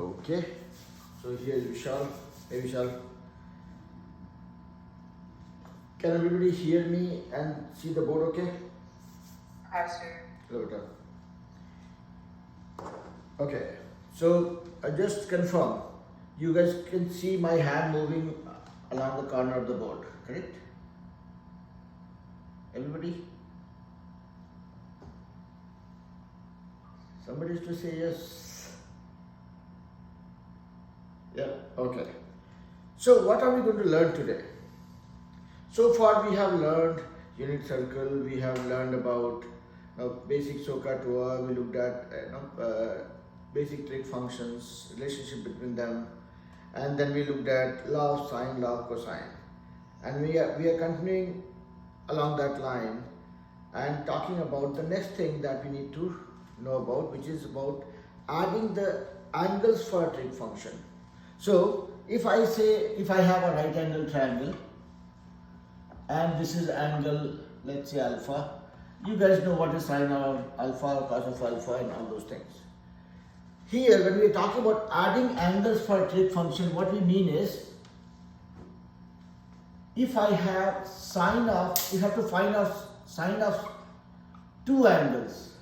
Okay, so here is Vishal. Hey Vishal, can everybody hear me and see the board okay? Hi, sir. Hello, Vishal. Okay, so I just confirm, you guys can see my hand moving along the corner of the board, correct? Everybody? Somebody is to say yes. Yeah, okay. So what are we going to learn today? So far we have learned unit circle, we have learned about basic SOHCAHTOA, we looked at basic trig functions, relationship between them, and then we looked at law of sine, law of cosine. And we are continuing along that line and talking about the next thing that we need to know about, which is about adding the angles for a trig function. So if I have a right angle triangle and this is angle, let's say alpha, you guys know what is sine of alpha or cos of alpha and all those things. Here when we are talking about adding angles for a trig function, what we mean is, if I have sine of, you have to find out sine of two angles,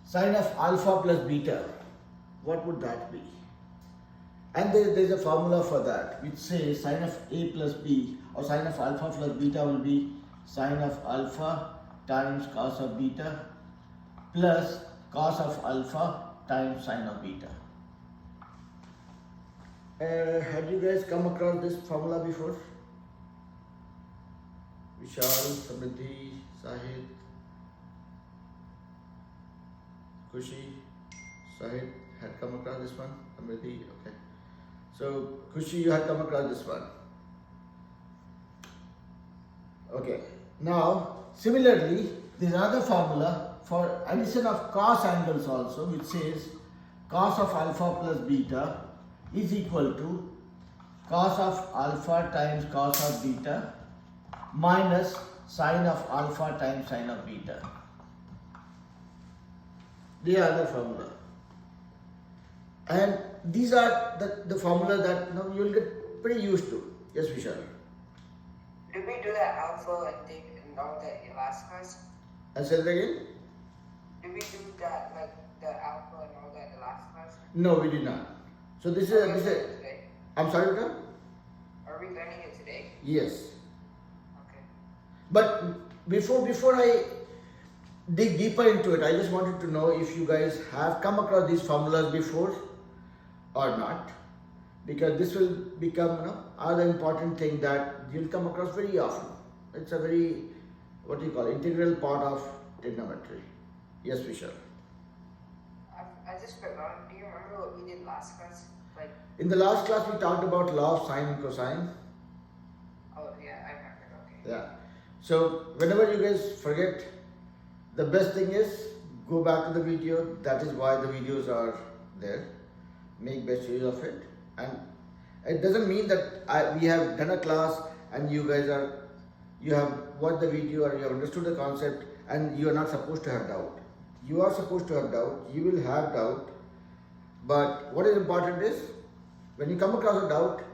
sine of alpha plus beta, what would that be? And there is a formula for that which says sine of a plus b, or sine of alpha plus beta will be sine of alpha times cos of beta plus cos of alpha times sine of beta. Have you guys come across this formula before? Vishal, Samriddhi, Sahid, Kushi, Sahid had come across this one. Samriddhi, okay. So Kushi, you had come across this one. Okay. Now similarly, there is another formula for addition of cos angles also, which says cos of alpha plus beta is equal to cos of alpha times cos of beta minus sine of alpha times sine of beta. The other formula. And these are the formula that you will get pretty used to. Yes, Vishal. Did we do that alpha and thing and all that in last class? And say that again? Did we do that, like the alpha and all that in last class? No, we did not. So this Are we is learning it today? I'm sorry, Vishal? Are we learning it today? Yes. Okay. But before I dig deeper into it, I just wanted to know if you guys have come across these formulas before or not, because this will become other important thing that you'll come across very often. It's a very, what do you call, integral part of trigonometry. Yes, Vishal. I just forgot. Do you remember what we did last class? Like, In the last class we talked about law of sine and cosine. oh yeah, I remember. Okay. Yeah. So whenever you guys forget, the best thing is go back to the video. That is why the videos are there. Make best use of it. And it doesn't mean that we have done a class and you guys you have watched the video or you have understood the concept and you are not supposed to have doubt. You are supposed to have doubt. You will have doubt. But what is important is, when you come across a doubt,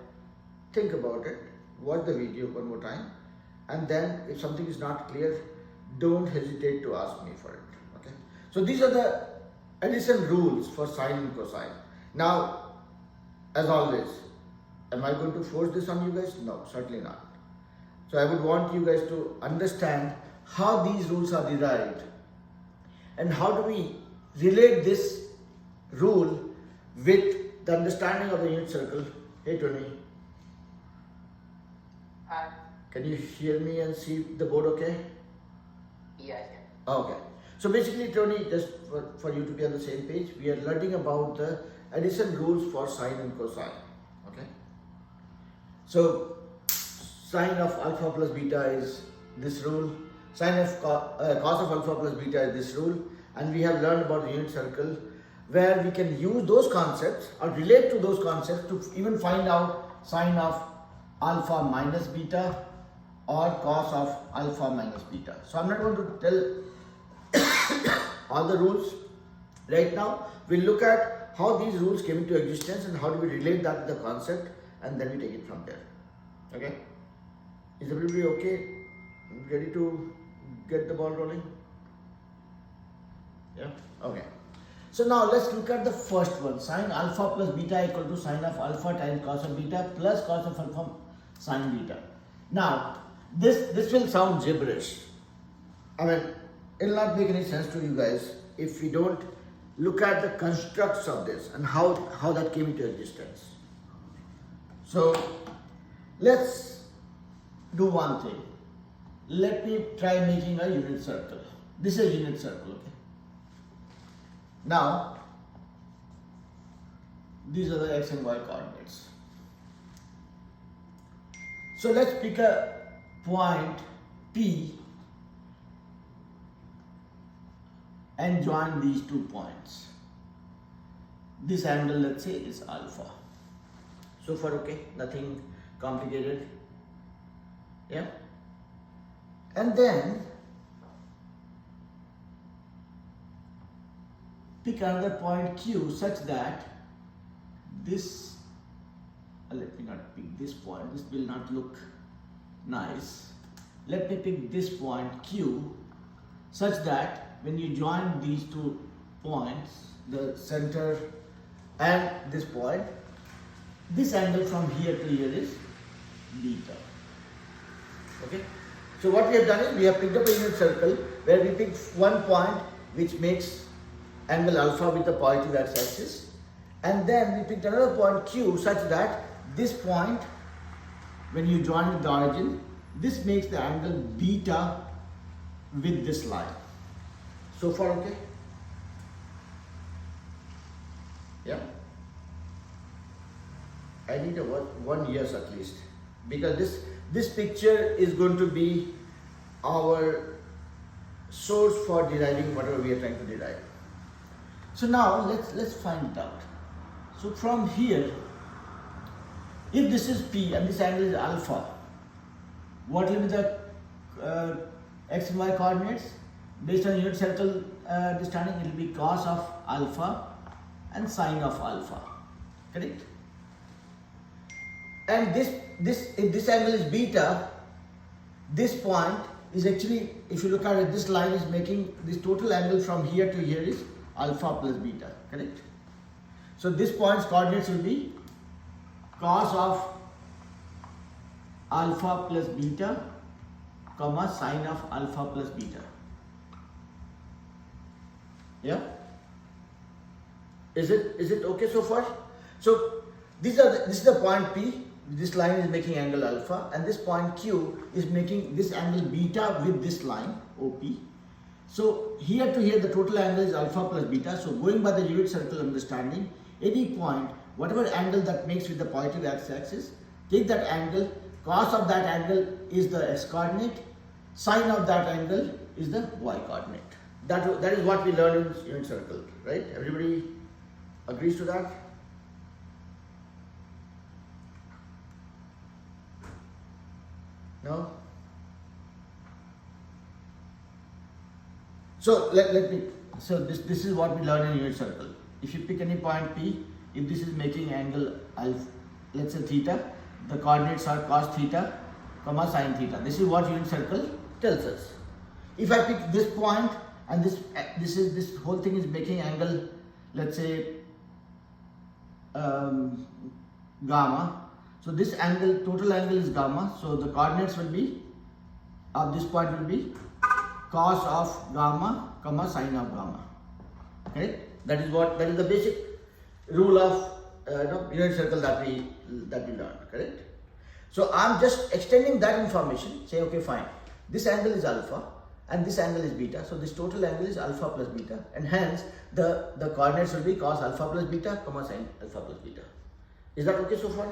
think about it. Watch the video one more time. And then if something is not clear, don't hesitate to ask me for it. Okay. So these are the addition rules for sine and cosine. Now, as always, am I going to force this on you guys? No, certainly not. So I would want you guys to understand how these rules are derived and how do we relate this rule with the understanding of the unit circle. Hey Tony, Hi. can you hear me and see the board okay? Yeah, I can. Okay. So basically, Tony, just for you to be on the same page, we are learning about the addition rules for sine and cosine. Okay. So sine of alpha plus beta is this rule. Sine of cos of alpha plus beta is this rule. And we have learned about the unit circle, where we can use those concepts or relate to those concepts to even find out sine of alpha minus beta or cos of alpha minus beta. So I'm not going to tell all the rules right now. We'll look at how these rules came into existence and how do we relate that to the concept, and then we take it from there. Okay? Is everybody okay? Ready to get the ball rolling? Yeah? Okay. So now let's look at the first one. Sine alpha plus beta equal to sine of alpha times cos of beta plus cos of alpha sine beta. Now, this will sound gibberish. I mean, it will not make any sense to you guys if we don't look at the constructs of this and how that came into existence. So, let's do one thing. Let me try making a unit circle. This is a unit circle, okay? Now, these are the x and y coordinates. So let's pick a point P and join these 2 points. This angle, let's say, is alpha. So far, okay, nothing complicated. Yeah. And then pick another point Q such that this, let me not pick this point, this will not look nice. Let me pick this point Q such that when you join these 2 points, the center and this point, this angle from here to here is beta. Okay? So what we have done is we have picked up a unit circle where we picked one point which makes angle alpha with the positive x-axis, and then we picked another point Q such that this point, when you join with the origin, this makes the angle beta with this line. So far, okay? Yeah? I need a 1 yes at least, because this picture is going to be our source for deriving whatever we are trying to derive. So now let's find it out. So from here, if this is P and this angle is alpha, what will be the x and y coordinates? Based on unit circle understanding, it will be cos of alpha and sine of alpha. Correct? And if this angle is beta, this point is actually, if you look at it, this line is making this total angle from here to here is alpha plus beta. Correct? So this point's coordinates will be cos of alpha plus beta, comma sine of alpha plus beta. Yeah? Is it okay so far? So this is the point P. This line is making angle alpha, and this point Q is making this angle beta with this line OP. So here to here the total angle is alpha plus beta. So going by the unit circle understanding, any point, whatever angle that makes with the positive x-axis, take that angle, cos of that angle is the x coordinate, sine of that angle is the y coordinate. That is what we learned in unit circle, right? Everybody agrees to that? No? So this is what we learn in unit circle. If you pick any point P, if this is making angle alpha, let's say theta, the coordinates are cos theta, comma sine theta. This is what unit circle tells us. If I pick this point and this whole thing is making angle, let's say gamma. So this angle, total angle is gamma. So the coordinates will be of this point will be cos of gamma, comma sine of gamma. Okay, that is the basic rule of unit circle that we learned. Correct. So I'm just extending that information. Say okay, fine. This angle is alpha and this angle is beta. So this total angle is alpha plus beta, and hence the coordinates will be cos alpha plus beta, comma sine alpha plus beta. Is that okay so far?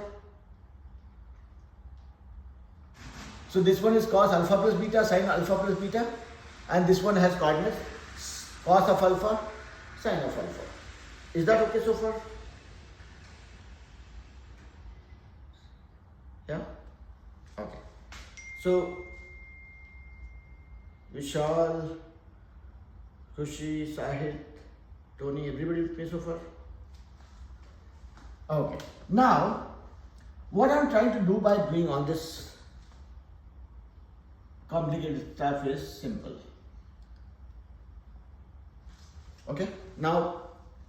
So this one is cos alpha plus beta, sine alpha plus beta, and this one has coordinates cos of alpha, sine of alpha. Is that okay so far? Yeah? Okay. So Vishal, Khushi, Sahil, Tony, everybody with me so far? Okay. Now, what I'm trying to do by doing all this complicated stuff is simple. Okay. Now,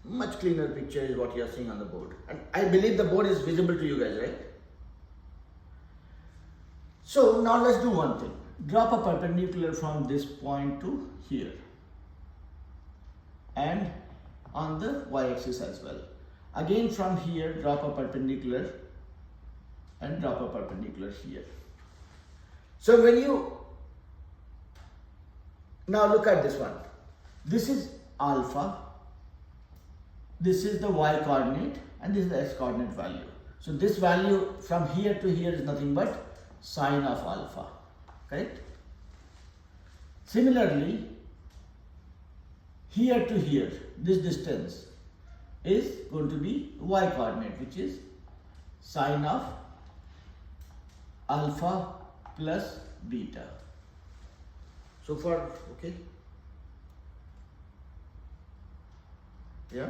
much cleaner picture is what you are seeing on the board, and I believe the board is visible to you guys, right? So now let's do one thing. Drop a perpendicular from this point to here, and on the y-axis as well. Again from here, drop a perpendicular and drop a perpendicular here. So when you now look at this one, this is alpha, this is the y coordinate, and this is the x coordinate value. So this value from here to here is nothing but sine of alpha, correct? Similarly, here to here, this distance is going to be y coordinate, which is sine of alpha plus beta. So far, okay? Yeah?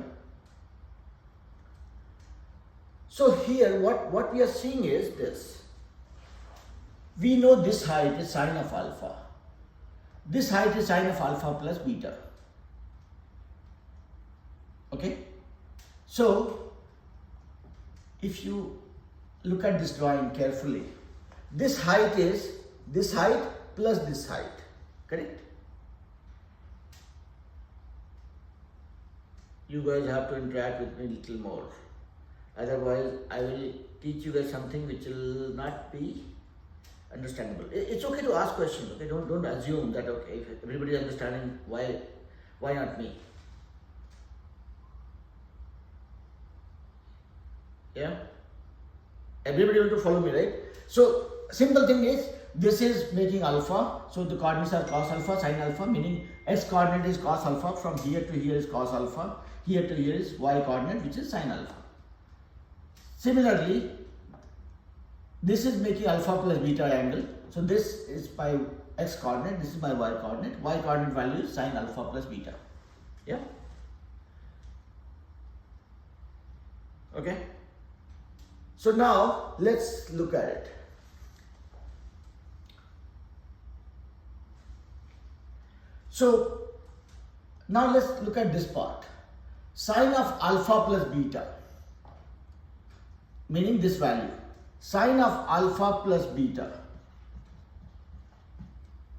So here, what we are seeing is this. We know this height is sine of alpha. This height is sine of alpha plus beta. Okay? So, if you look at this drawing carefully, this height is this height plus this height, correct? You guys have to interact with me a little more. Otherwise, I will teach you guys something which will not be understandable. It's okay to ask questions, okay? Don't assume that, okay, if everybody is understanding, why not me? Yeah? Everybody want to follow me, right? So, simple thing is, this is making alpha, so the coordinates are cos alpha, sin alpha, meaning x coordinate is cos alpha, from here to here is cos alpha, here to here is y coordinate, which is sin alpha. Similarly, this is making alpha plus beta angle, so this is my x coordinate, this is my y coordinate value is sin alpha plus beta. Yeah? Okay? So now, let's look at it. So, now let's look at this part. Sine of alpha plus beta, meaning this value. Sine of alpha plus beta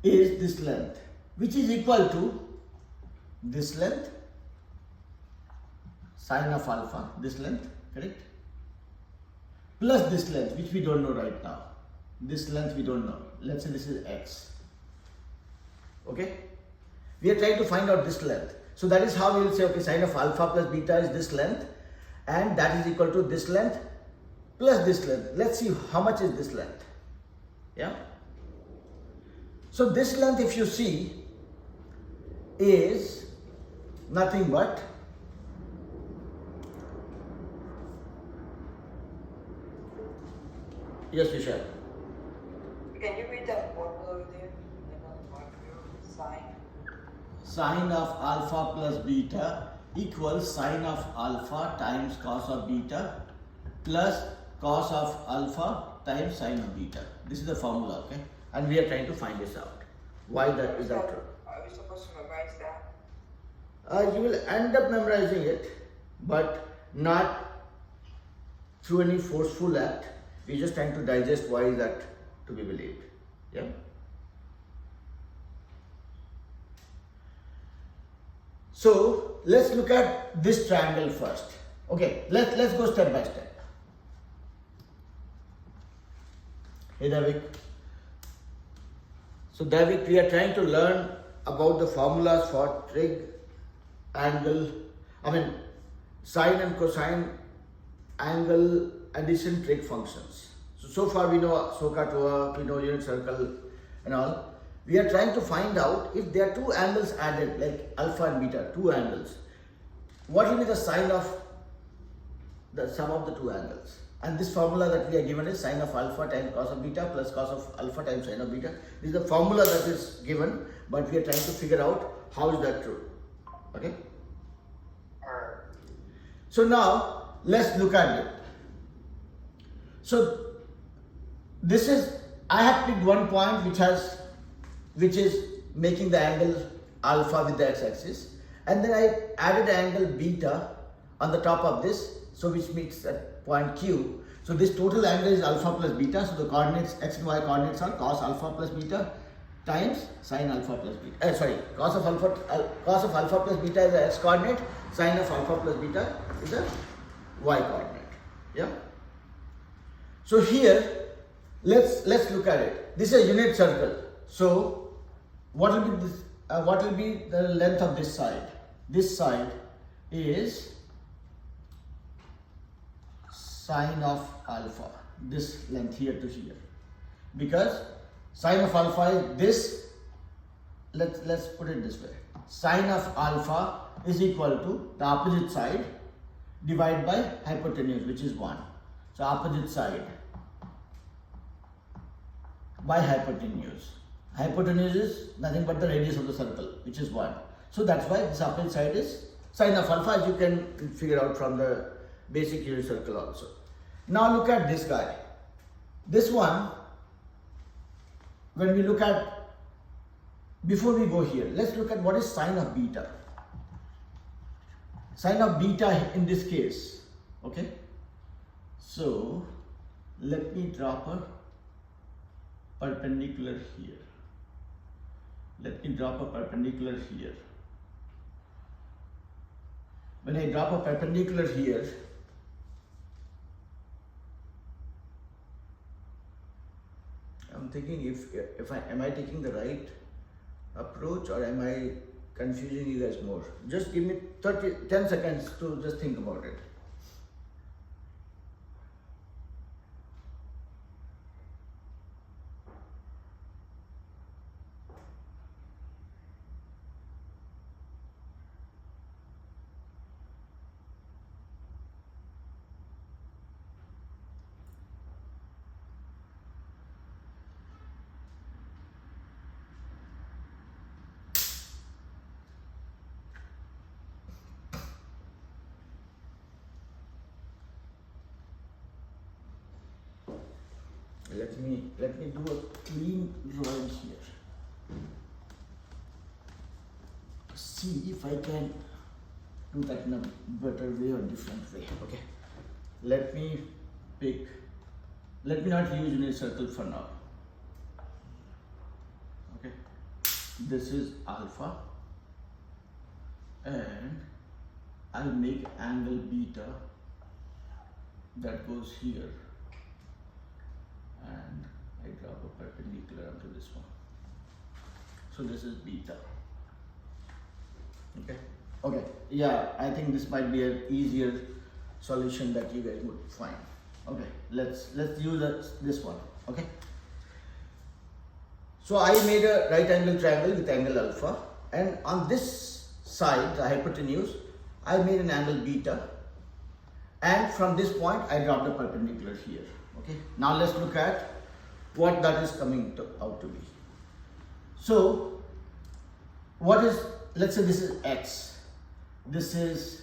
is this length, which is equal to this length, sine of alpha, this length, correct? Plus this length, which we don't know right now. This length we don't know. Let's say this is x. Okay? We are trying to find out this length. So that is how we will say, okay, sine of alpha plus beta is this length, and that is equal to this length plus this length. Let's see how much is this length. Yeah? So this length, if you see, is nothing but yes, Vishal. Can you read that formula over there? Sine. Sine of alpha plus beta equals sine of alpha times cos of beta plus cos of alpha times sine of beta. This is the formula, okay? And we are trying to find this out. Why that is that true? Are we supposed to memorize that? You will end up memorizing it, but not through any forceful act. We're just trying to digest why is that to be believed. Yeah? So let's look at this triangle first. Okay, let's go step by step. Hey Davik. So Davik, we are trying to learn about the formulas for trig, angle, sine and cosine, angle, addition, trig functions. So far we know SOHCAHTOA, we know unit circle and all. We are trying to find out if there are two angles added, like alpha and beta, two angles. What will be the sine of the sum of the two angles? And this formula that we are given is sine of alpha times cos of beta plus cos of alpha times sine of beta. This is the formula that is given, but we are trying to figure out how is that true. Okay? So now let's look at it. So this is, I have picked one point which is making the angle alpha with the x-axis, and then I added angle beta on the top of this, so which meets at point Q. So this total angle is alpha plus beta. So the coordinates, x and y coordinates are cos alpha plus beta times sin alpha plus beta. Cos of alpha plus beta is the x coordinate. Sin of alpha plus beta is the y coordinate. Yeah. So here, let's look at it. This is a unit circle. So what will be this? What will be the length of this side? This side is sine of alpha. This length here to here, because sine of alpha is this. Let's put it this way. Sine of alpha is equal to the opposite side divided by hypotenuse, which is 1. So opposite side by hypotenuse. Hypotenuse is nothing but the radius of the circle, which is 1. So that's why this opposite side is sine of alpha, as you can figure out from the basic unit circle also. Now look at this guy. This one, when we look at, before we go here, let's look at what is sine of beta. Sine of beta in this case, okay? So let me drop a perpendicular here. Let me drop a perpendicular here. When I drop a perpendicular here, I'm thinking if am I taking the right approach, or am I confusing you guys more? Just give me 10 seconds to just think about it. Let me do a clean drawing here. See if I can do that in a better way or different way. Okay. Let me not use unit circle for now. Okay. This is alpha, and I'll make angle beta that goes here, and I drop a perpendicular onto this one. So this is beta. Okay, yeah, I think this might be an easier solution that you guys would find. Okay, let's use this one. Okay, so I made a right angle triangle with angle alpha, and on this side, the hypotenuse, I made an angle beta, and from this point I dropped a perpendicular here. Okay, now let's look at what that is coming out to be. So what is, let's say this is x, this is,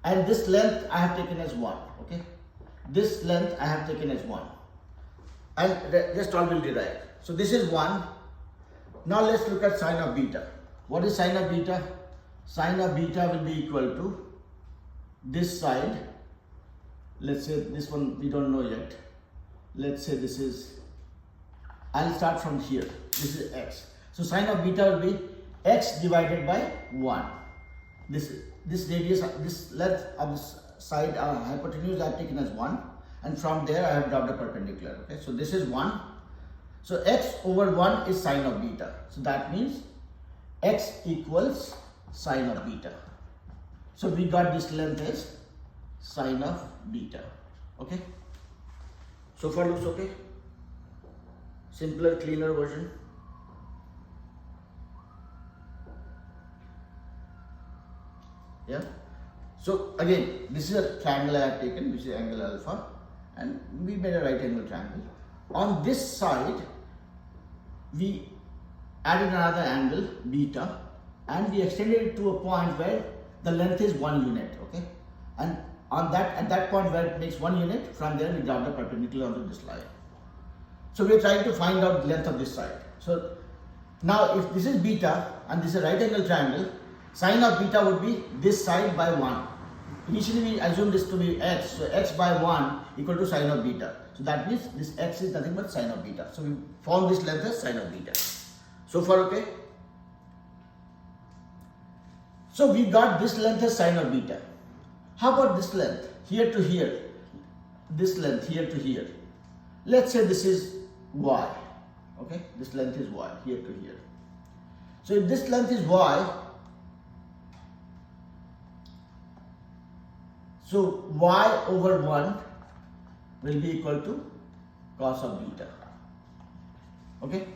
and this length I have taken as 1. Okay, this length I have taken as 1, and just all will derive. So this is 1. Now let's look at sine of beta. What is sine of beta? Sine of beta will be equal to this side. Let's say this one we don't know yet. Let's say this is, I'll start from here. This is x. So sine of beta will be x divided by 1. This radius, this length of this side hypotenuse I have taken as 1, and from there I have dropped a perpendicular. Okay, so this is 1. So x over 1 is sine of beta. So that means x equals sine of beta. So we got this length as sine of beta. Okay, so far looks okay. Simpler, cleaner version. Yeah. So again, this is a triangle I have taken, which is angle alpha, and we made a right angle triangle. On this side, we added another angle beta, and we extended it to a point where the length is 1 unit. Okay, and on that, at that point where it makes 1 unit, from there we drop the perpendicular onto this line. So we are trying to find out the length of this side. So now if this is beta and this is a right angle triangle, sine of beta would be this side by 1. Initially we assume this to be x, so x by 1 equal to sine of beta. So that means this x is nothing but sine of beta. So we found this length as sine of beta. So far okay? So we got this length as sine of beta. How about this length? Here to here. This length here to here. Let's say this is y. Okay? This length is y, here to here. So if this length is y, so y over 1 will be equal to cos of beta. Okay?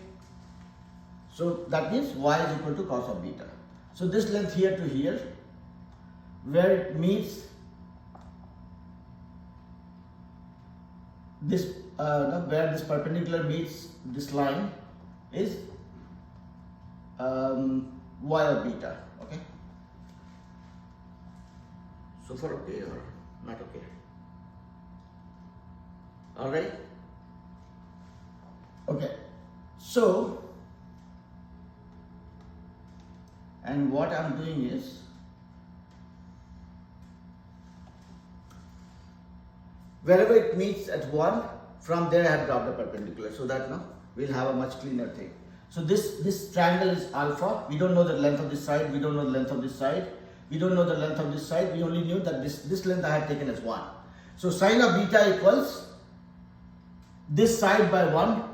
So that means y is equal to cos of beta. So this length here to here, where it meets this, where this perpendicular meets this line is y of beta. Okay? So far okay or not okay? Alright? Okay. So, and what I'm doing is, wherever it meets at 1, from there I have dropped the perpendicular, so that now we'll have a much cleaner thing. So this triangle is alpha. We don't know the length of this side, we don't know the length of this side, we don't know the length of this side, we only knew that this length I have taken as 1. So sine of beta equals this side by 1.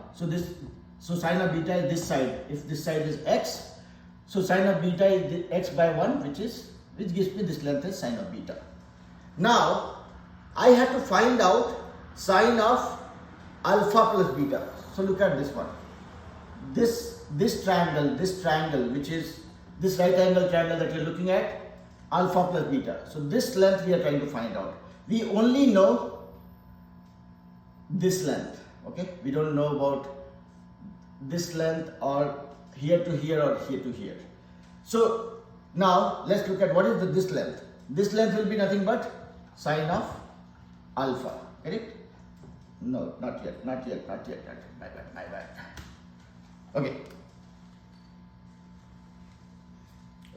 So sine of beta is this side. If this side is x, so sine of beta is x by 1, which gives me this length as sine of beta. Now I have to find out sine of alpha plus beta. So look at this one. This triangle, which is this right angle triangle that you're looking at, alpha plus beta. So this length we are trying to find out. We only know this length. Okay, we don't know about this length or here to here or here to here. So now let's look at what is this length. This length will be nothing but sine of alpha. Correct? No, not yet. My bad. Okay.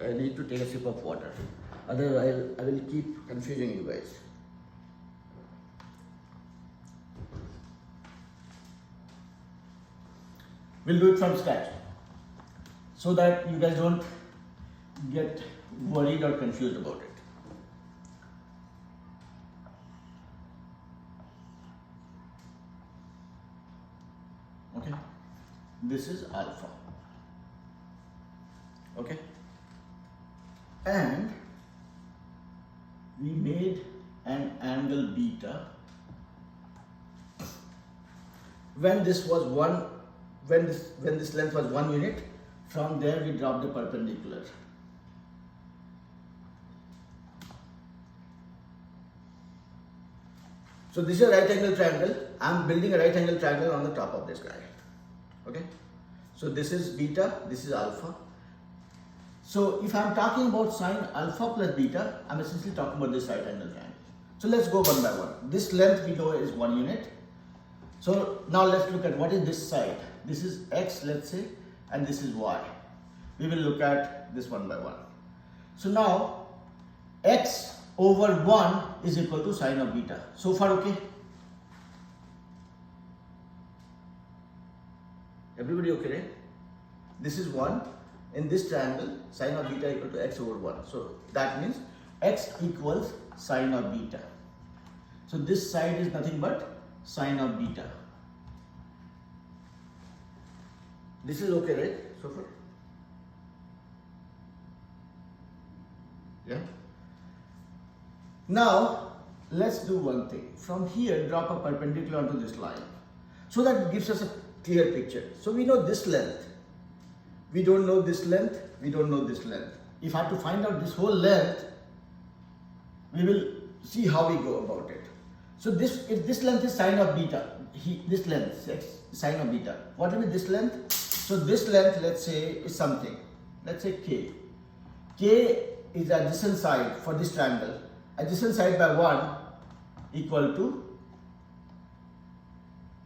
I need to take a sip of water. Otherwise, I will keep confusing you guys. We'll do it from scratch, so that you guys don't get worried or confused about it. Okay, this is alpha. Okay, and we made an angle beta when this was when this length was 1 unit. From there we drop the perpendicular. So this is a right angle triangle. I am building a right angle triangle on the top of this guy. Okay, so this is beta, this is alpha. So if I am talking about sine alpha plus beta, I am essentially talking about this right angle triangle. So let's go one by one. This length we know is 1 unit. So now let's look at what is this side. This is x, let's say, and this is y. We will look at this one by one. So now x over 1 is equal to sine of beta. So far okay? Everybody okay, right? This is 1. In this triangle, sine of beta equal to x over 1. So that means x equals sine of beta. So this side is nothing but sine of beta. This is okay, right? So far? Yeah? Now, let's do one thing. From here, drop a perpendicular onto this line. So that it gives us a clear picture. So we know this length. We don't know this length. We don't know this length. If I have to find out this whole length, we will see how we go about it. So if this length is sine of beta, this length is sine of beta. What will be this length? So this length, let's say, is something. Let's say k. K is the adjacent side for this triangle, adjacent side by 1 equal to,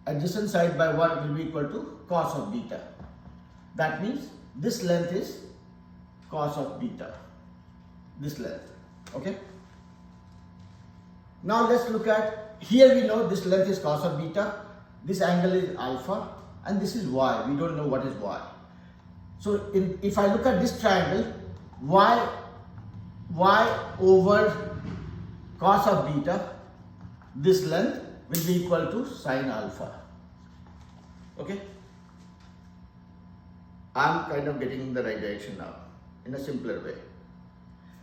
adjacent side by 1 will be equal to cos of beta. That means this length is cos of beta, this length. Okay. Now let's look at, here we know this length is cos of beta, this angle is alpha, and this is y. We don't know what is y. So if I look at this triangle, y over cos of beta, this length will be equal to sine alpha. Okay. I'm kind of getting in the right direction now in a simpler way.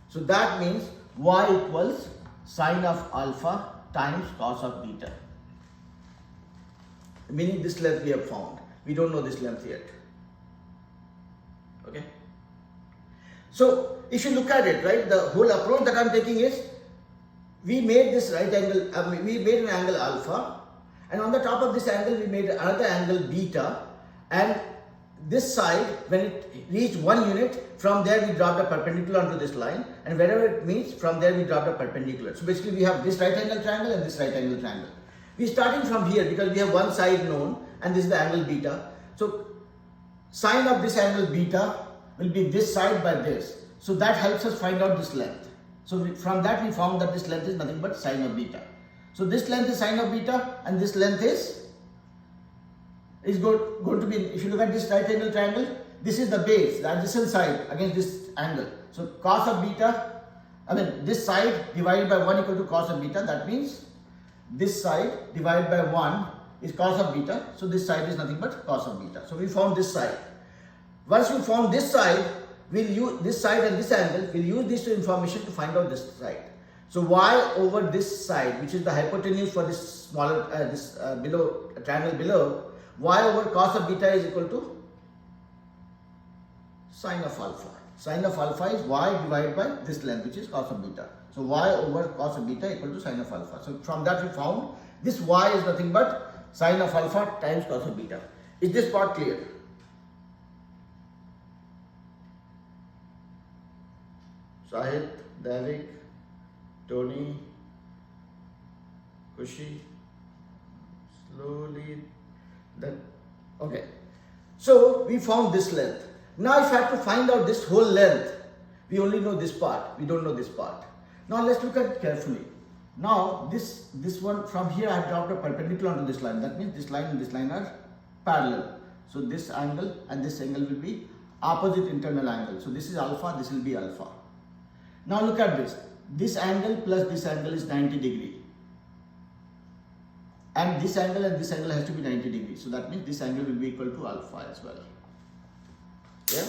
So that means y equals sine of alpha times cos of beta. Meaning this length we have found. We don't know this length yet. Okay. So if you look at it, right, the whole approach that I'm taking is, we made this right angle, we made an angle alpha, and on the top of this angle we made another angle beta, and this side, when it reached 1 unit, from there we dropped a perpendicular onto this line, and wherever it meets, from there we dropped a perpendicular. So basically we have this right angle triangle and this right angle triangle. We are starting from here because we have one side known, and this is the angle beta. So sine of this angle beta will be this side by this. So that helps us find out this length. So from that we found that this length is nothing but sine of beta. So this length is sine of beta, and this length is going to be, if you look at this right angle triangle, this is the base, the adjacent side against this angle. So cos of beta, this side divided by 1 equal to cos of beta. That means this side divided by 1 is cos of beta. So this side is nothing but cos of beta. So we found this side. Once we found this side, we'll use this side and this angle, we'll use this information to find out this side. So y over this side, which is the hypotenuse for this smaller, below, triangle below, y over cos of beta is equal to sine of alpha. Sine of alpha is y divided by this length, which is cos of beta. So y over cos of beta equal to sine of alpha. So from that we found this y is nothing but sine of alpha times cos of beta. Is this part clear? Sahit, Davik, Tony, Kushi, slowly. Okay. So we found this length. Now if I have to find out this whole length, we only know this part. We don't know this part. Now let's look at it carefully. Now this one, from here I have dropped a perpendicular onto this line. That means this line and this line are parallel. So this angle and this angle will be opposite internal angle. So this is alpha, this will be alpha. Now look at this. This angle plus this angle is 90 degree. And this angle has to be 90 degrees. So that means this angle will be equal to alpha as well. Yeah?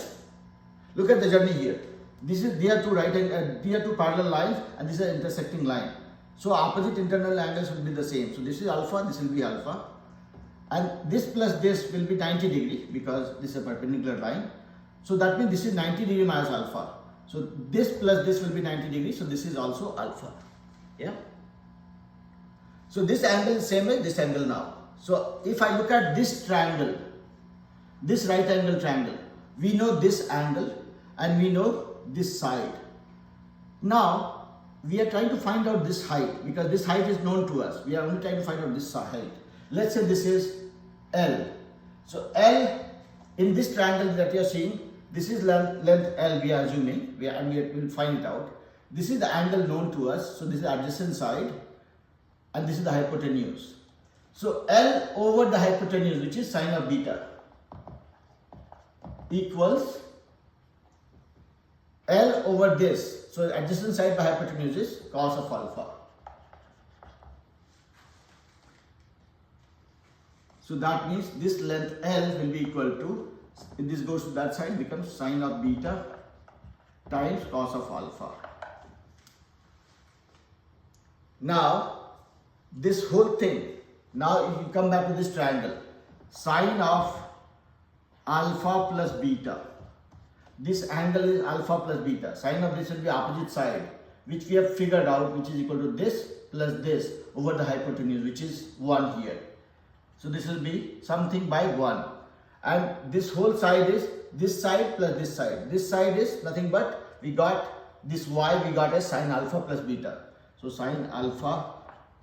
Look at the journey here. These are two parallel lines, and this is an intersecting line. So opposite internal angles will be the same. So this is alpha, this will be alpha. And this plus this will be 90 degree because this is a perpendicular line. So that means this is 90 degree minus alpha. So this plus this will be 90 degrees. So this is also alpha. Yeah? So this angle is same as this angle now. So if I look at this triangle, this right angle triangle, we know this angle and we know this side. Now we are trying to find out this height because this height is known to us. We are only trying to find out this height. Let's say this is L. So L in this triangle that you are seeing, this is length L we are assuming, and we will find it out. This is the angle known to us. So this is the adjacent side. And this is the hypotenuse. So L over the hypotenuse, which is sine of beta, equals L over this. So adjacent side by hypotenuse is cos of alpha. So that means this length L will be equal to, if this goes to that side, becomes sine of beta times cos of alpha. Now this whole thing, now if you come back to this triangle, sine of alpha plus beta, this angle is alpha plus beta, sine of this will be opposite side, which we have figured out, which is equal to this plus this over the hypotenuse, which is 1 here. So this will be something by 1, and this whole side is this side plus this side. This side is nothing but, we got this y, we got as sine alpha plus beta. So sine alpha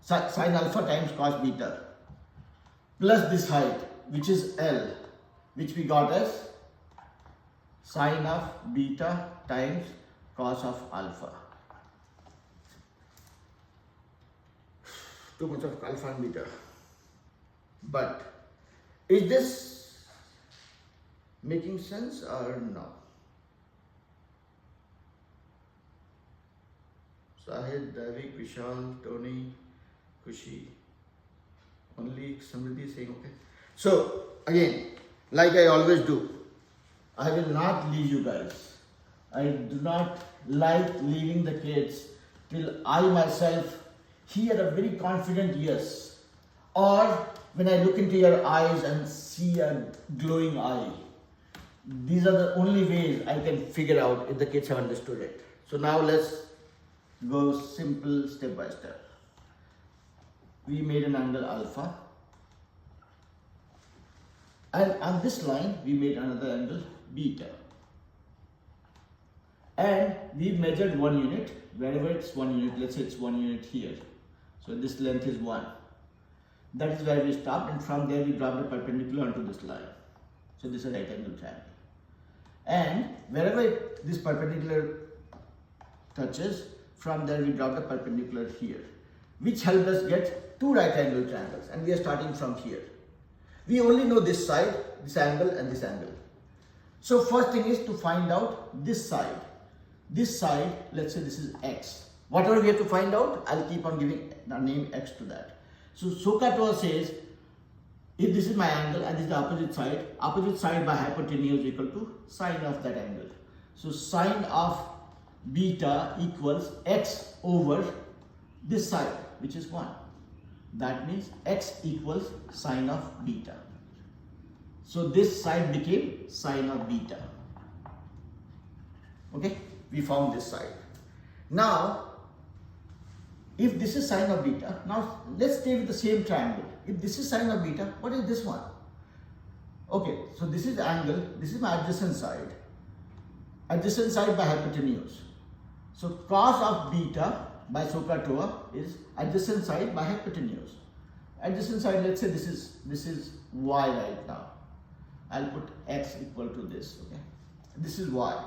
times cos beta plus this height, which is L, which we got as sine of beta times cos of alpha. Too much of alpha and beta. But is this making sense or no? Sahid, Davik, Vishal, Tony, Kushi. Only somebody is saying okay. So again, like I always do, I will not leave you guys. I do not like leaving the kids till I myself hear a very confident yes, or when I look into your eyes and see a glowing eye. These are the only ways I can figure out if the kids have understood it. So now let's go simple step by step. We made an angle alpha, and on this line we made another angle beta, and we measured 1 unit wherever it's 1 unit. Let's say it's 1 unit here, so this length is 1. That is where we stopped, and from there we dropped a perpendicular onto this line. So this is a right angle triangle, and wherever this perpendicular touches, from there we dropped a perpendicular here, which helped us get 2 right angle triangles, and we are starting from here. We only know this side, this angle and this angle. So first thing is to find out this side. This side, let's say this is x. Whatever we have to find out, I'll keep on giving the name x to that. So Sokator says, if this is my angle and this is the opposite side by hypotenuse equal to sine of that angle. So sine of beta equals x over this side, which is 1. That means x equals sine of beta. So this side became sine of beta. Okay, we found this side. Now, if this is sine of beta, now let's stay with the same triangle. If this is sine of beta, what is this one? Okay, so this is the angle, this is my adjacent side. Adjacent side by hypotenuse. So cos of beta by Sokator is adjacent side by hypotenuse. Adjacent side, let's say this is y right now. I'll put x equal to this, okay? This is y.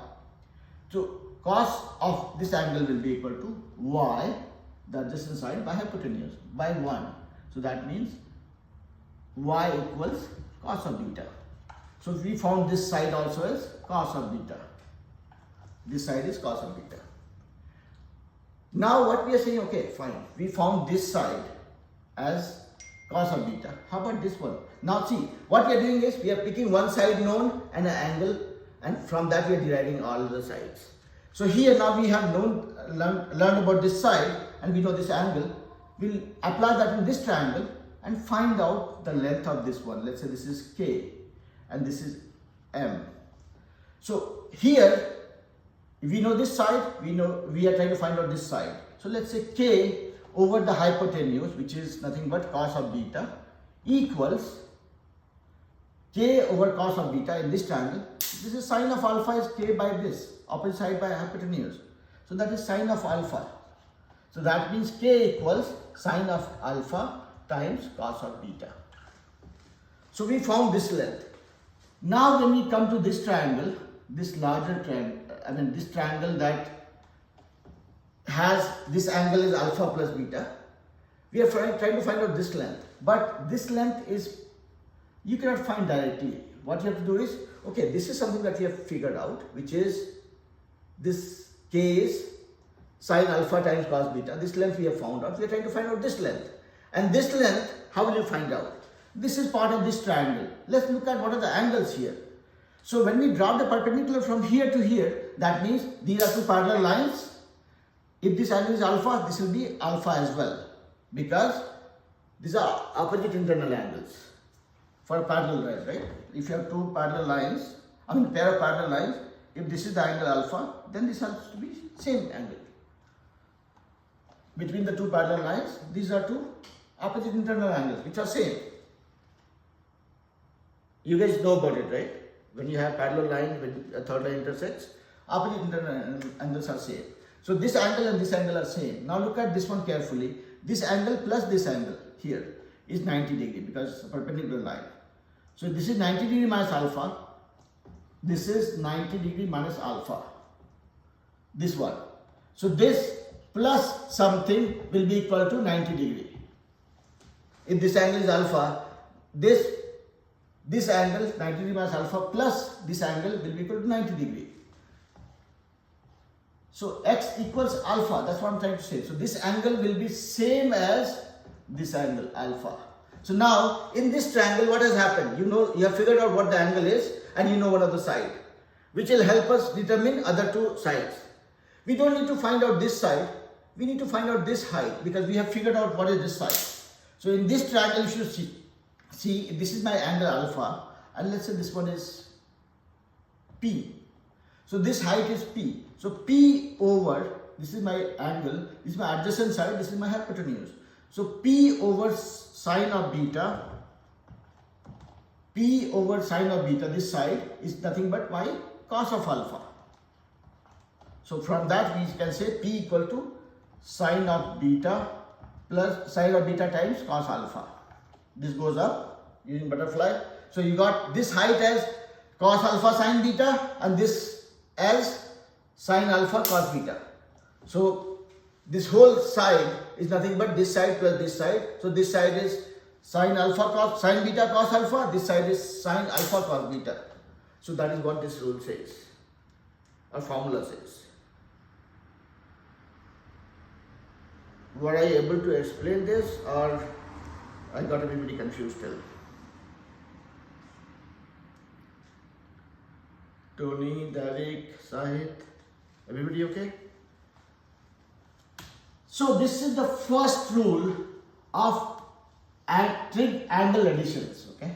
So cos of this angle will be equal to y, the adjacent side by hypotenuse, by 1. So that means y equals cos of beta. So we found this side also as cos of beta. This side is cos of beta. Now what we are saying, okay, fine. We found this side as cos of beta. How about this one? Now see, what we are doing is we are picking one side known and an angle, and from that we are deriving all the sides. So here now we have learned about this side, and we know this angle. We'll apply that in this triangle and find out the length of this one. Let's say this is k and this is m. So here, if we know this side, we are trying to find out this side. So let's say k over the hypotenuse, which is nothing but cos of beta, equals k over cos of beta in this triangle. This is sine of alpha is k by this, opposite side by hypotenuse. So that is sine of alpha. So that means k equals sine of alpha times cos of beta. So we found this length. Now when we come to this triangle, this larger triangle, this triangle that has this angle is alpha plus beta, we are trying to find out this length. But this length is, you cannot find directly. What you have to do is, okay, this is something that we have figured out, which is this k is sine alpha times cos beta. This length we have found out. We are trying to find out this length. And this length, how will you find out? This is part of this triangle. Let's look at what are the angles here. So when we draw the perpendicular from here to here, that means these are two parallel lines. If this angle is alpha, this will be alpha as well, because these are opposite internal angles for a parallel line, right? If you have two parallel lines, pair of parallel lines, if this is the angle alpha, then this has to be same angle. Between the two parallel lines, these are two opposite internal angles which are same. You guys know about it, right? When you have parallel line, when a third line intersects, opposite internal angles are same. So this angle and this angle are same. Now look at this one carefully. This angle plus this angle here is 90 degree because it's a perpendicular line. So this is 90 degree minus alpha. This is 90 degree minus alpha. This one. So this plus something will be equal to 90 degree. If this angle is alpha, this angle 90 degree minus alpha plus this angle will be equal to 90 degree. So x equals alpha, that's what I'm trying to say. So this angle will be same as this angle alpha. So now in this triangle what has happened? You have figured out what the angle is and you know one of the side, which will help us determine other two sides. We don't need to find out this side, we need to find out this height because we have figured out what is this side. So in this triangle you should see this is my angle alpha and let's say this one is P. So this height is P. So P over, this is my angle, this is my adjacent side, this is my hypotenuse. So P over sine of beta, this side is nothing but my cos of alpha. So from that we can say P equal to sine of beta plus sine of beta times cos alpha. This goes up using butterfly. So you got this height as cos alpha sine beta and this as sine alpha cos beta. So this whole side is nothing but this side plus this side. So this side is sine beta cos alpha, this side is sine alpha cos beta. So that is what this rule says or formula says. Were I able to explain this or I got everybody confused still? Tony, Davik, Sahit, everybody okay? So this is the first rule of trig angle additions, okay?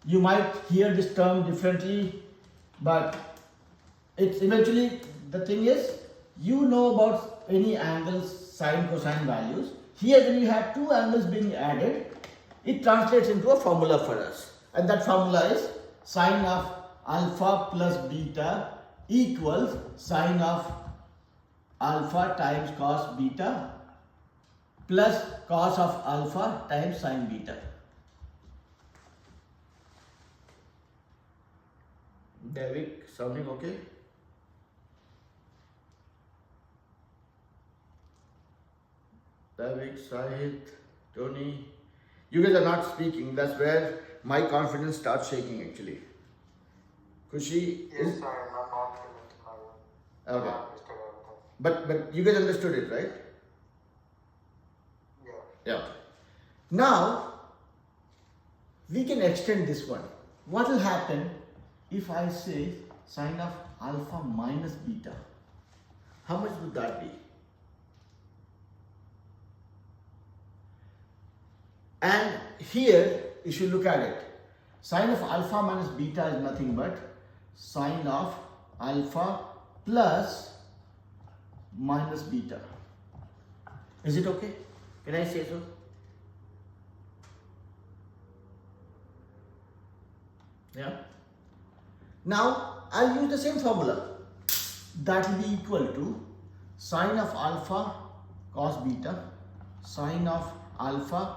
You might hear this term differently, but it's eventually, the thing is, you know about any angles, sine, cosine values. Here when you have two angles being added, it translates into a formula for us. And that formula is sine of alpha plus beta equals sine of alpha times cos beta plus cos of alpha times sine beta. Davik, sounding okay? Davik, Sahit, Tony, you guys are not speaking. That's where my confidence starts shaking actually. Kushi Yes, is... sir, I'm not confident in my Okay. understood everything. But you guys understood it, right? Yeah. Yeah. Now, we can extend this one. What will happen if I say sine of alpha minus beta? How much would that be? And here, you should look at it. Sine of alpha minus beta is nothing but sine of alpha plus minus beta. Is it okay? Can I say so? Yeah. Now, I'll use the same formula. That will be equal to sine of alpha cos beta, sine of alpha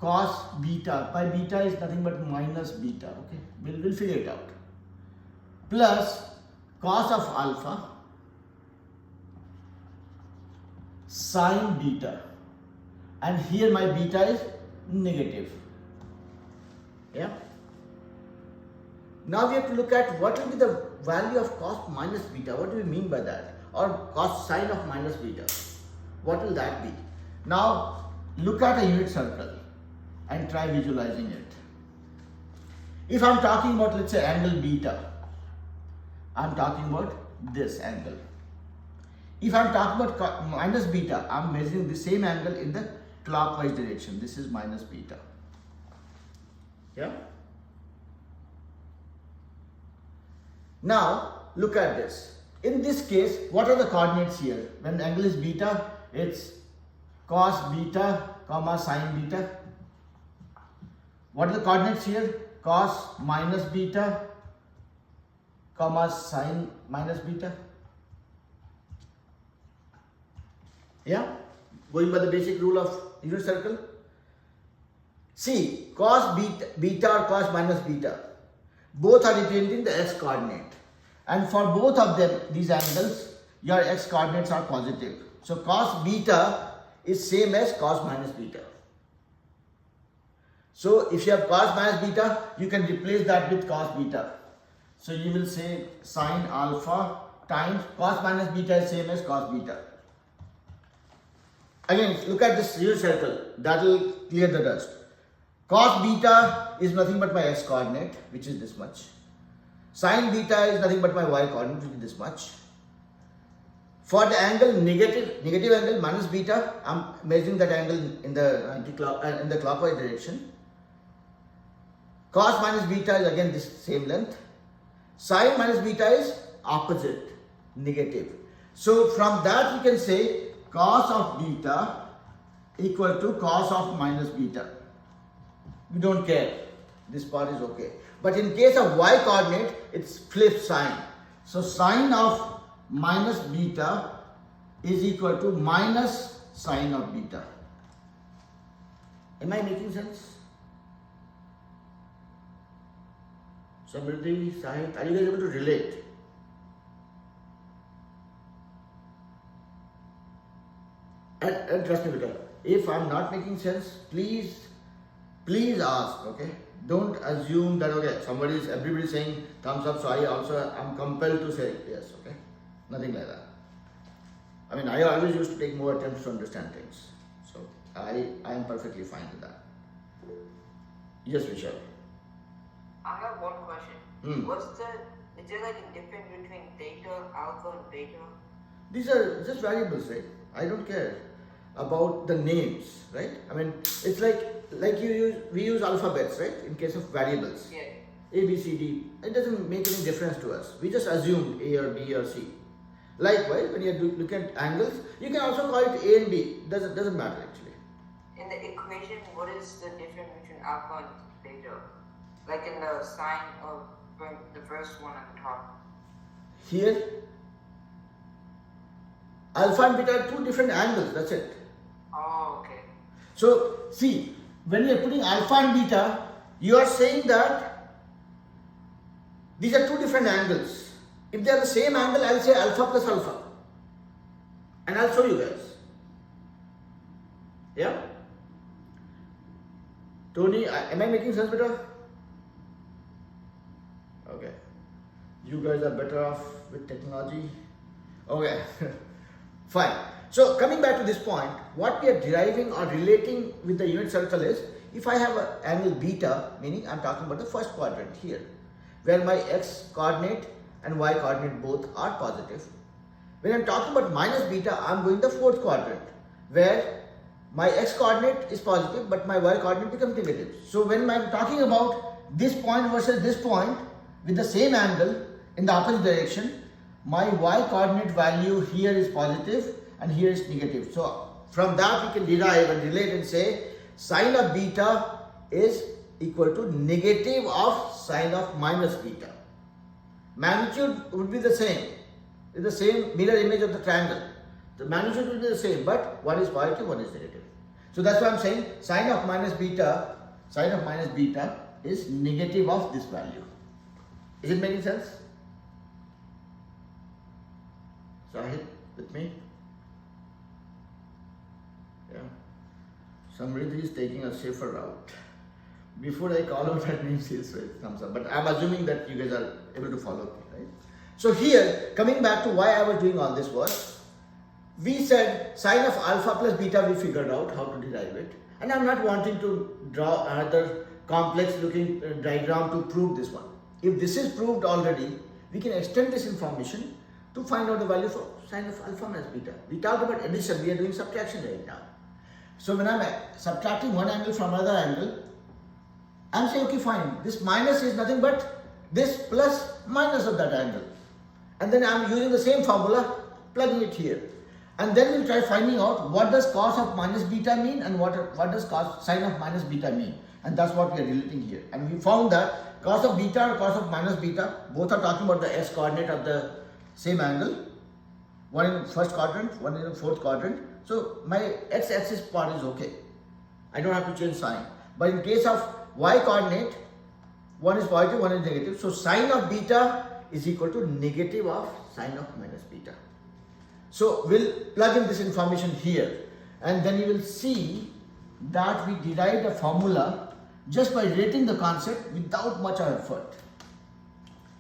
cos beta. By beta is nothing but minus beta. Okay, we'll figure it out. Plus cos of alpha sine beta, and here my beta is negative. Yeah. Now we have to look at what will be the value of cos minus beta. What do we mean by that? Or cos sine of minus beta. What will that be? Now look at a unit circle and try visualizing it. If I'm talking about, let's say, angle beta, I'm talking about this angle. If I'm talking about minus beta, I'm measuring the same angle in the clockwise direction. This is minus beta. Yeah? Now, look at this. In this case, what are the coordinates here? When the angle is beta, it's cos beta, comma sine beta. What are the coordinates here? Cos minus beta, comma sine minus beta. Yeah? Going by the basic rule of unit circle. See, cos beta or cos minus beta, both are representing the x coordinate. And for both of them, these angles, your x coordinates are positive. So cos beta is same as cos minus beta. So if you have cos minus beta, you can replace that with cos beta. So you will say sine alpha times cos minus beta is same as cos beta. Again, look at this unit circle, that will clear the dust. Cos beta is nothing but my x coordinate, which is this much. Sine beta is nothing but my y coordinate, which is this much. For the angle negative angle minus beta, I am measuring that angle in the clockwise direction. Cos minus beta is again this same length. Sine minus beta is opposite, negative. So from that we can say cos of beta equal to cos of minus beta. We don't care. This part is okay. But in case of y coordinate, it's flip sign. So sine of minus beta is equal to minus sine of beta. Am I making sense? Samriddhi, Sahit, are you guys able to relate? And trust me, Vita, if I'm not making sense, please ask, okay? Don't assume that, okay, everybody is saying thumbs up, so I'm compelled to say yes, okay? Nothing like that. I mean, I always used to take more attempts to understand things. So, I am perfectly fine with that. Yes, Vishal. I have one question. Is there like a difference between theta, alpha, and beta? These are just variables, right? I don't care about the names, right? I mean, it's like we use alphabets, right? In case of variables. Yeah. A, B, C, D. It doesn't make any difference to us. We just assume A or B or C. Likewise, when you look at angles, you can also call it A and B. Doesn't matter actually. In the equation, what is the difference between alpha and beta? Like in the sign of the first one at the top. Here, alpha and beta are two different angles. That's it. Oh, okay. So, see, when you are putting alpha and beta, you are saying that these are two different angles. If they are the same angle, I will say alpha plus alpha. And I'll show you guys. Yeah? Tony, am I making sense better? Okay. You guys are better off with technology. Okay. Fine. So coming back to this point, what we are deriving or relating with the unit circle is, if I have an angle beta, meaning I'm talking about the first quadrant here, where my x coordinate and y coordinate both are positive. When I'm talking about minus beta, I'm going the fourth quadrant, where my x coordinate is positive, but my y coordinate becomes negative. So when I'm talking about this point versus this point with the same angle in the opposite direction, my y coordinate value here is positive and here is negative. So from that we can derive and relate and say sine of beta is equal to negative of sine of minus beta. Magnitude would be the same. It's the same mirror image of the triangle. The magnitude will be the same, but one is positive, one is negative. So that's why I'm saying sine of minus beta is negative of this value. Is it making sense? Sahid, with me? Yeah. Samriddhi is taking a safer route. Before I call out that name, she will thumbs up. But I'm assuming that you guys are able to follow me, right? So here, coming back to why I was doing all this was, we said sine of alpha plus beta, we figured out how to derive it. And I'm not wanting to draw another complex looking diagram to prove this one. If this is proved already, we can extend this information to find out the value for sine of alpha minus beta. We talked about addition, we are doing subtraction right now. So when I'm subtracting one angle from another angle, I'm saying, okay, fine, this minus is nothing but this plus minus of that angle. And then I'm using the same formula, plugging it here. And then we'll try finding out what does cos of minus beta mean and what does sine of minus beta mean. And that's what we are relating here. And we found that cos of beta or cos of minus beta, both are talking about the s coordinate of the same angle. One in first quadrant, one in the fourth quadrant. So my x-axis part is okay. I don't have to change sign. But in case of y coordinate, one is positive, one is negative. So sine of beta is equal to negative of sine of minus beta. So we'll plug in this information here, and then you will see that we derived a formula just by relating the concept without much effort.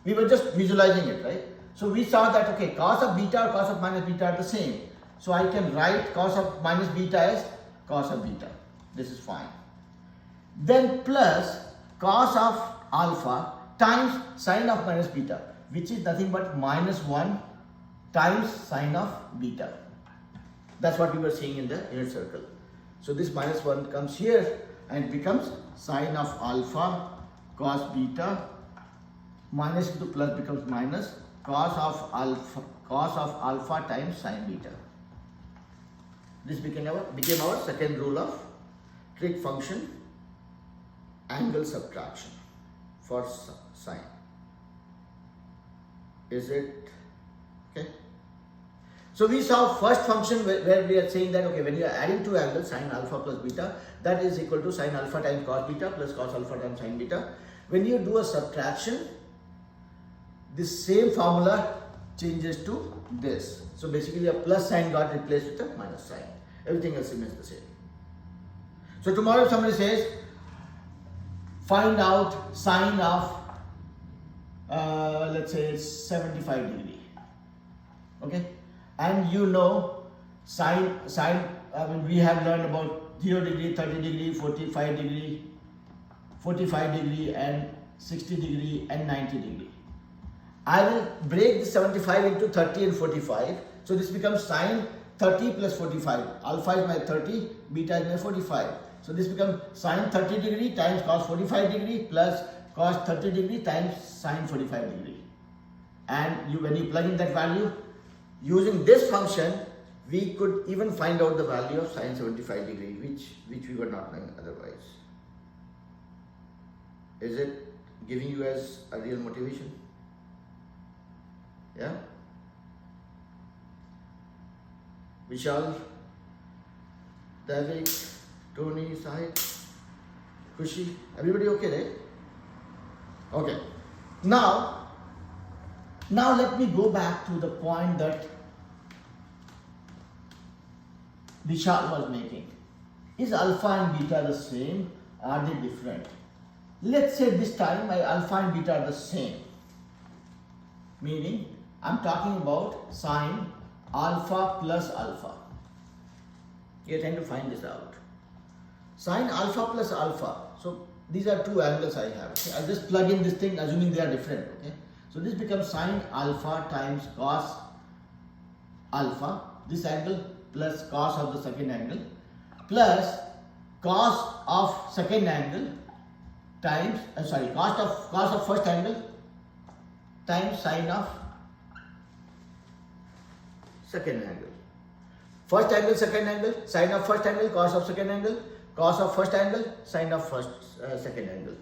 We were just visualizing it, right? So we saw that, okay, cos of beta or cos of minus beta are the same. So I can write cos of minus beta as cos of beta. This is fine. Then plus cos of alpha times sine of minus beta, which is nothing but minus 1 times sine of beta. That's what we were seeing in the inner circle. So this minus 1 comes here and becomes sine of alpha cos beta, minus into plus becomes minus cos of alpha times sine beta. This became our second rule of trig function, angle subtraction for sine. Is it okay? So we saw first function where we are saying that, okay, when you are adding two angles, sine alpha plus beta, that is equal to sine alpha times cos beta plus cos alpha times sine beta. When you do a subtraction, this same formula changes to this. So basically a plus sign got replaced with a minus sign. Everything else remains the same. So tomorrow if somebody says, find out sine of, let's say it's 75 degree. Okay? And you know sine, we have learned about 0 degree, 30 degree, 45 degree, 45 degree and 60 degree and 90 degree. I will break the 75 into 30 and 45. So this becomes sine 30 plus 45. Alpha is my 30, beta is my 45. So this becomes sine 30 degree times cos 45 degree plus cos 30 degree times sine 45 degree. And when you plug in that value, using this function, we could even find out the value of sine 75 degree, which we were not knowing otherwise. Is it giving you as a real motivation? Yeah? Vishal, Davik, Tony, Sahid, Kushi, everybody okay, right? Okay. Now let me go back to the point that Vishal was making. Is alpha and beta the same? Are they different? Let's say this time my alpha and beta are the same. Meaning, I'm talking about sine alpha plus alpha. You're trying to find this out. Sine alpha plus alpha. So these are two angles I have. Okay? I'll just plug in this thing assuming they are different. Okay? So this becomes sine alpha times cos alpha. This angle plus cos of the second angle plus cos of second angle times cos of first angle times sine of second angle. First angle, second angle, sine of first angle, cos of second angle, cos of first angle, sine of second angle.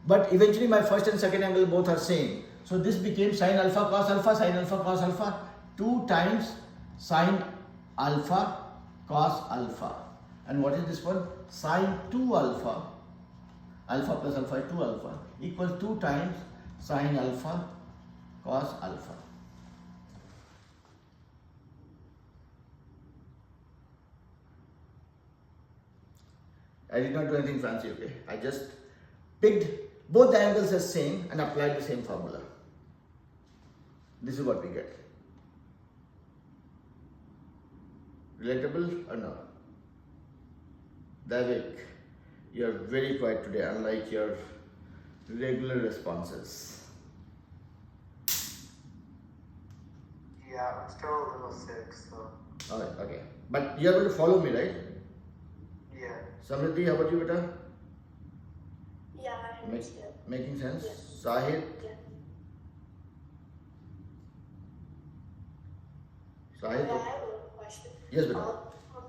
But eventually my first and second angle both are same. So this became sine alpha cos alpha, sine alpha cos alpha, 2 times sine alpha cos alpha. And what is this one? Sine 2 alpha, alpha plus alpha is 2 alpha, equals 2 times sine alpha cos alpha. I did not do anything fancy, okay? I just picked both the angles as same and applied the same formula. This is what we get. Relatable or no? Davik, you are very quiet today, unlike your regular responses. Yeah, I'm still a little sick, so. Alright, okay. But you are going to follow me, right? Yeah. Samriddhi, how about you, beta? Yeah, I understand. Making sense? Yes. Sahid? Yeah. Sahid? Yeah, I have a question. Yes, beta.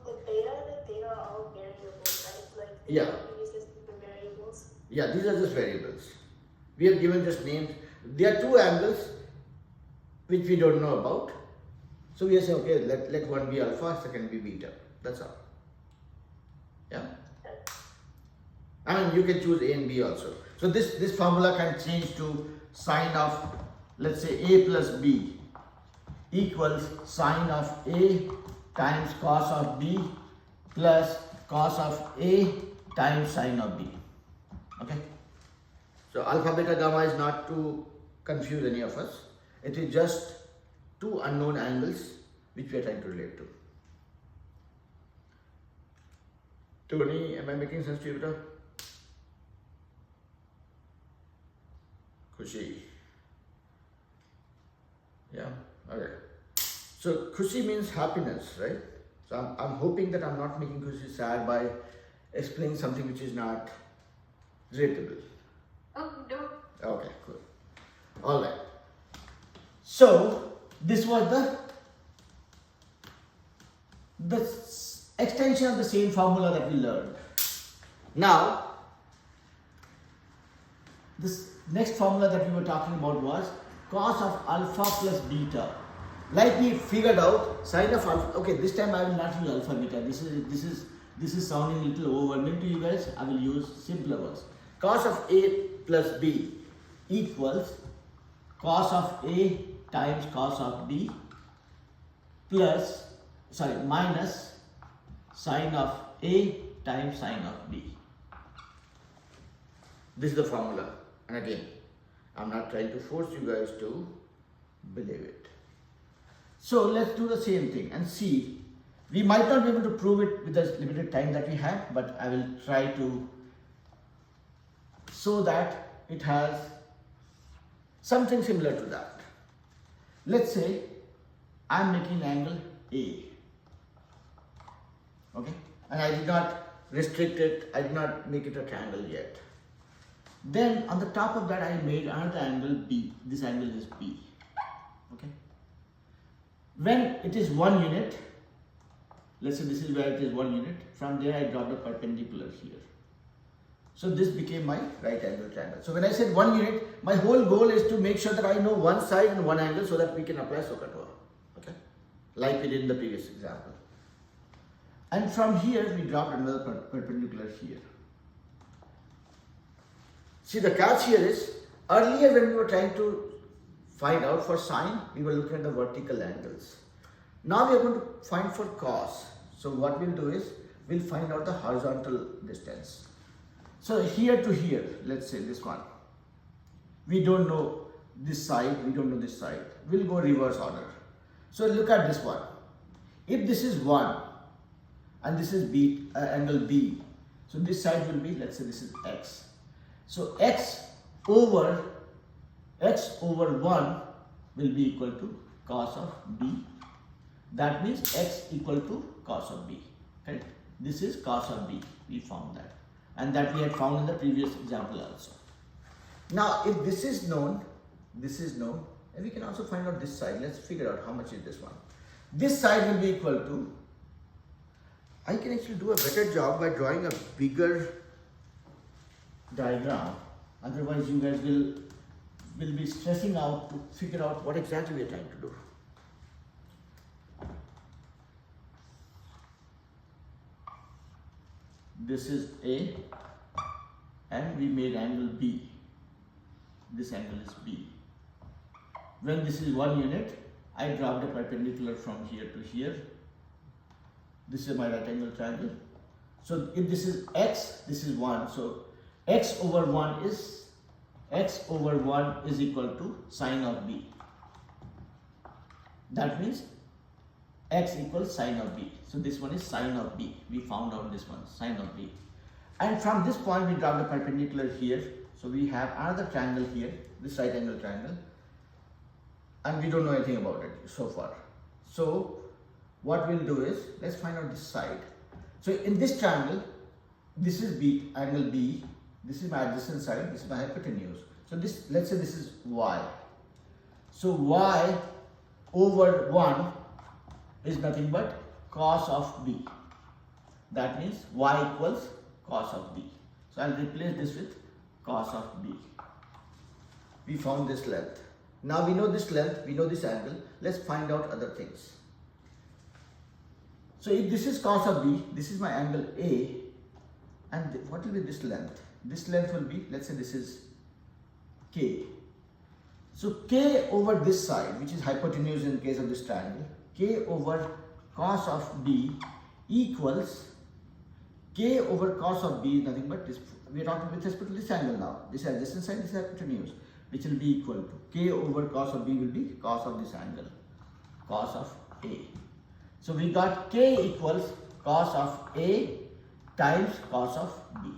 The beta and the theta are all variables, right? Like, Yeah. these are the variables. Yeah, these are just variables. We have given just names. There are two angles which we don't know about. So we are saying, okay, let one be alpha, second be beta. That's all. Yeah. I mean, you can choose A and B also. So this formula can change to sine of, let's say, A plus B equals sine of A times cos of B plus cos of A times sine of B. Okay. So alpha, beta, gamma is not to confuse any of us. It is just two unknown angles which we are trying to relate to. Tony, am I making sense to you, beta? Khushi. Yeah, okay. So Khushi means happiness, right? So I'm hoping that I'm not making Khushi sad by explaining something which is not relatable. Oh, no. Okay, cool. All right. So this was the extension of the same formula that we learned. Now, this next formula that we were talking about was cos of alpha plus beta. Like we figured out sine of alpha. Okay, this time I will not use alpha beta. This is sounding a little overwhelming to you guys. I will use simpler ones. Cos of A plus B equals cos of A times cos of B minus sine of A times sine of B. This is the formula. And again, I'm not trying to force you guys to believe it. So let's do the same thing and see. We might not be able to prove it with the limited time that we have, but I will try to so that it has something similar to that. Let's say I'm making angle A. Okay, and I did not restrict it, I did not make it a triangle yet. Then on the top of that I made another angle B. This angle is B. Okay. When it is 1 unit, let's say this is where it is 1 unit, from there I dropped a perpendicular here. So this became my right angle triangle. So when I said 1 unit, my whole goal is to make sure that I know one side and one angle so that we can apply SOHCAHTOA. Okay, like we did in the previous example. And from here we dropped another perpendicular here. See, the catch here is, earlier when we were trying to find out for sine, we were looking at the vertical angles. Now we are going to find for cos. So what we'll do is, we'll find out the horizontal distance. So here to here, let's say this one. We don't know this side, we don't know this side. We'll go reverse order. So look at this one. If this is 1 and this is B, angle B, so this side will be, let's say this is x. So x over 1 will be equal to cos of B. That means x equal to cos of B. Correct? This is cos of B. We found that. And that we had found in the previous example also. Now, if this is known, and we can also find out this side. Let's figure out how much is this one. This side will be equal to, I can actually do a better job by drawing a bigger diagram. Otherwise, you guys will be stressing out to figure out what exactly we are trying to do. This is A and we made angle B. This angle is B. When this is 1 unit, I dropped a perpendicular from here to here. This is my right angle triangle. So if this is x, this is 1. So x over 1 is equal to sine of B. That means x equals sine of B. So this one is sine of B. We found out this one, sine of B. And from this point we dropped a perpendicular here. So we have another triangle here, this right angle triangle. And we don't know anything about it so far. So what we'll do is, let's find out this side. So in this triangle, this is B, angle B. This is my adjacent side, this is my hypotenuse. So this, let's say this is y. So y over 1 is nothing but cos of B. That means y equals cos of B. So I'll replace this with cos of B. We found this length. Now we know this length, we know this angle. Let's find out other things. So if this is cos of B, this is my angle A, and what will be this length? This length will be, let's say this is K. So K over this side, which is hypotenuse in case of this triangle, K over cos of B equals K over cos of B is nothing but this. We are talking with respect to this angle now. This adjacent side, this is hypotenuse, which will be equal to K over cos of B will be cos of this angle, cos of A. So we got K equals cos of A times cos of B.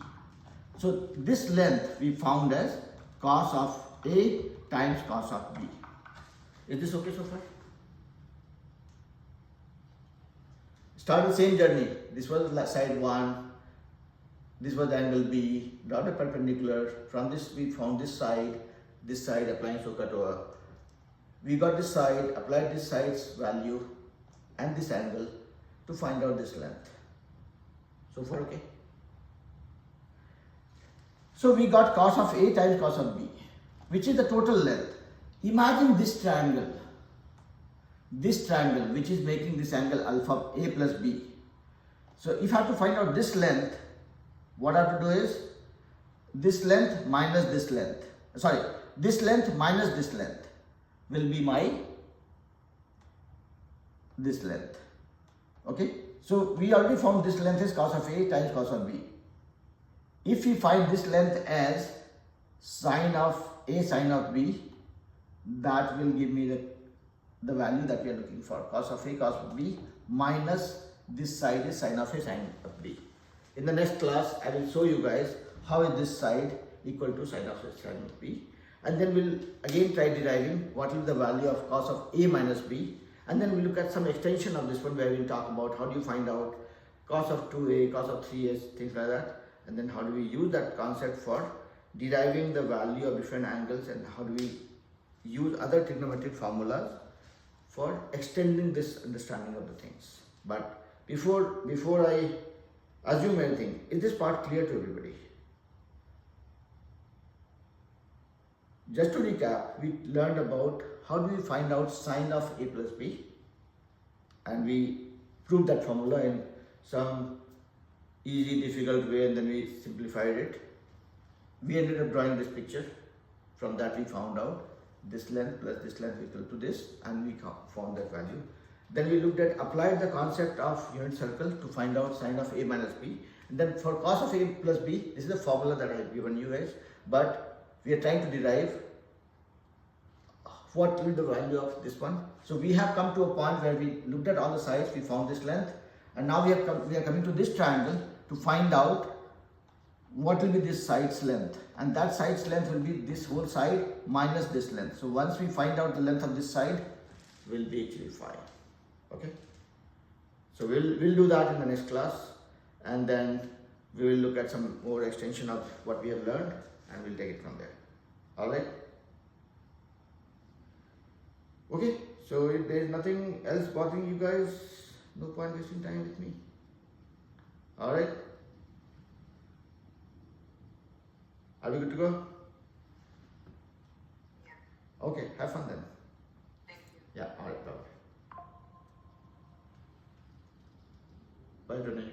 So this length we found as cos of A times cos of B. Is this okay so far? Start the same journey. This was side 1. This was the angle B. Draw the perpendicular. From this we found this side applying SOHCAHTOA. We got this side, applied this side's value and this angle to find out this length. So far okay? So we got cos of A times cos of B, which is the total length. Imagine this triangle which is making this angle alpha A plus B. So if I have to find out this length, what I have to do is this length minus this length. Sorry, this length minus this length will be my this length. Okay, so we already found this length is cos of A times cos of B. If we find this length as sine of A sine of B, that will give me the value that we are looking for, cos of A cos of B minus this side is sine of A sine of B. In the next class, I will show you guys how is this side equal to sine of A sine of B, and then we'll again try deriving what is the value of cos of A minus B, and then we'll look at some extension of this one where we'll talk about how do you find out cos of 2A, cos of 3A, things like that, and then how do we use that concept for deriving the value of different angles, and how do we use other trigonometric formulas for extending this understanding of the things. But before I assume anything, is this part clear to everybody? Just to recap, we learned about how do we find out sine of A plus B, and we proved that formula in some easy, difficult way, and then we simplified it. We ended up drawing this picture. From that we found out this length plus this length equal to this, and we found that value. Then we looked at, applied the concept of unit circle to find out sine of A minus B. And then for cos of A plus B, this is the formula that I have given you guys, but we are trying to derive what will be the value of this one. So we have come to a point where we looked at all the sides, we found this length, and now we are coming to this triangle to find out what will be this side's length, and that side's length will be this whole side minus this length. So once we find out the length of this side, will be actually 5. Okay, so we'll do that in the next class, and then we will look at some more extension of what we have learned, and we'll take it from there. All right. Okay, so if there is nothing else bothering you guys, no point wasting time with me. All right. Are we good to go? Yeah. Okay, have fun then. Thank you. Yeah, all right, bye. Bye, Tony.